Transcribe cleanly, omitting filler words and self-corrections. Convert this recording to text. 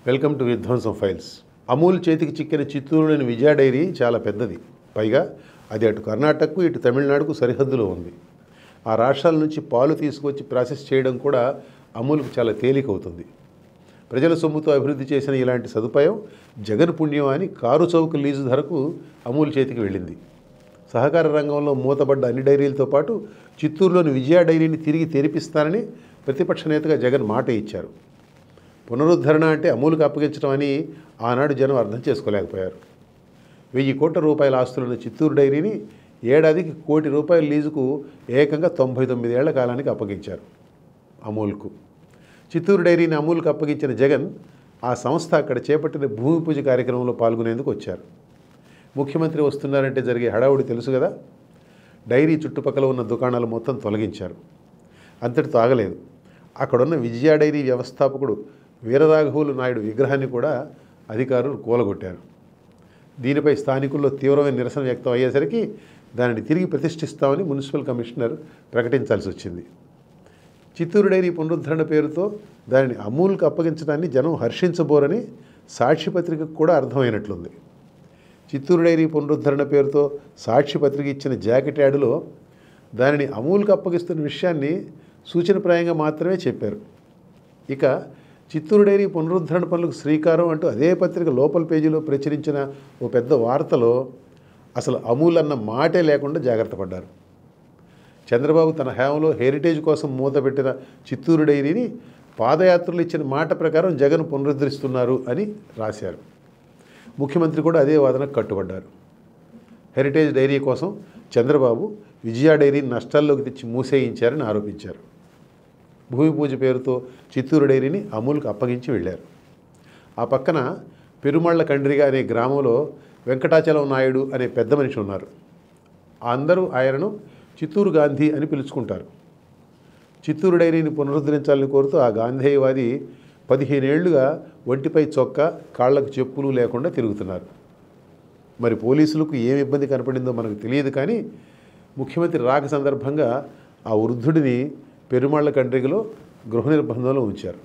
Welcome to విధ్వంసం files. Amul చేతికి చిక్కిన చిత్తూరులోని విజయ డైరీ చాలా పెద్దది. పైగా అది అటు కర్ణాటకకు ఇటు తమిళనాడుకు సరిహద్దులో ఉంది. ఆ రాష్ట్రాల నుంచి పాలు తీసుకొచ్చి ప్రాసెస్ చేయడం కూడా అమూల్కు చాలా తేలికవుతుంది. ప్రజల సొమ్ముతో అభివృద్ధి చేసిన ఇలాంటి సదుపాయం జగన్ పుణ్యం అని కారు చౌక లీజు ధరకు అమూల్ చేతికి వెళ్ళింది. సహకార రంగంలో మూతబడ్డ అన్ని డైరీలతో పాటు చిత్తూరులోని విజయ డైరీని తిరిగి తెరిపిస్తానని ప్రతిపక్ష నేతగా జగన్ మాట ఇచ్చారు. పునరుద్ధరణ అంటే అమూల్కి అప్పగించడం అని ఆనాడు జనం అర్థం చేసుకోలేకపోయారు. 1000 కోట్ల రూపాయల ఆస్తులున్న చిత్తూరు డైరీని ఏడాదికి ₹1 కోటి లీజుకు ఏకంగా 99 ఏళ్ల కాలానికి అప్పగించారు అమూల్కు. చిత్తూరు డైరీని అమూల్కు అప్పగించిన జగన్ ఆ సంస్థ అక్కడ చేపట్టిన భూమి పూజ కార్యక్రమంలో పాల్గొనేందుకు వచ్చారు. ముఖ్యమంత్రి వస్తున్నారంటే జరిగే హడావుడి తెలుసు కదా. డైరీ చుట్టుపక్కల ఉన్న దుకాణాలు మొత్తం తొలగించారు. అంతటితో ఆగలేదు. అక్కడున్న విజయ డైరీ వ్యవస్థాపకుడు వీరరాఘవులు నాయుడు విగ్రహాన్ని కూడా అధికారులు కూలగొట్టారు. దీనిపై స్థానికుల్లో తీవ్రమైన నిరసన వ్యక్తం అయ్యేసరికి దానిని తిరిగి ప్రతిష్ఠిస్తామని మున్సిపల్ కమిషనర్ ప్రకటించాల్సి వచ్చింది. చిత్తూరు డైరీ పునరుద్ధరణ పేరుతో దానిని అమూల్కు అప్పగించడాన్ని జనం హర్షించబోరని సాక్షి పత్రికకు కూడా అర్థమైనట్లుంది. చిత్తూరు డైరీ పునరుద్ధరణ పేరుతో సాక్షి పత్రిక ఇచ్చిన జాకెట్ యాడ్లో దానిని అమూల్కు అప్పగిస్తున్న విషయాన్ని సూచనప్రాయంగా మాత్రమే చెప్పారు. ఇక చిత్తూరు డైరీ పునరుద్ధరణ పనులకు శ్రీకారం అంటూ అదే పత్రిక లోపల పేజీలో ప్రచురించిన ఓ పెద్ద వార్తలో అసలు అమూల్ అన్న మాటే లేకుండా జాగ్రత్త పడ్డారు. చంద్రబాబు తన హయాంలో హెరిటేజ్ కోసం మూతపెట్టిన చిత్తూరు డైరీని పాదయాత్రలు ఇచ్చిన మాట ప్రకారం జగన్ పునరుద్ధరిస్తున్నారు అని రాశారు. ముఖ్యమంత్రి కూడా అదే వాదనకు కట్టుబడ్డారు. హెరిటేజ్ డైరీ కోసం చంద్రబాబు విజయ డైరీని నష్టాల్లోకి తెచ్చి మూసేయించారని ఆరోపించారు. భూమి పూజ పేరుతో చిత్తూరు డైరీని అమూల్కు అప్పగించి వెళ్ళారు. ఆ పక్కన పెరుమళ్ళ కండ్రిగ అనే గ్రామంలో వెంకటాచలం నాయుడు అనే పెద్ద మనిషి ఉన్నారు. అందరూ ఆయనను చిత్తూరు గాంధీ అని పిలుచుకుంటారు. చిత్తూరు డైరీని పునరుద్ధరించాలని కోరుతూ ఆ గాంధేయవాది 15 ఏళ్లుగా ఒంటిపై చొక్కా, కాళ్లకు చెప్పులు లేకుండా తిరుగుతున్నారు. మరి పోలీసులకు ఏమి ఇబ్బంది కనపడిందో మనకు తెలియదు, కానీ ముఖ్యమంత్రి రాక సందర్భంగా ఆ వృద్ధుడిని పెరుమాళ్ల కండ్రిగలో గృహ నిర్బంధంలో ఉంచారు.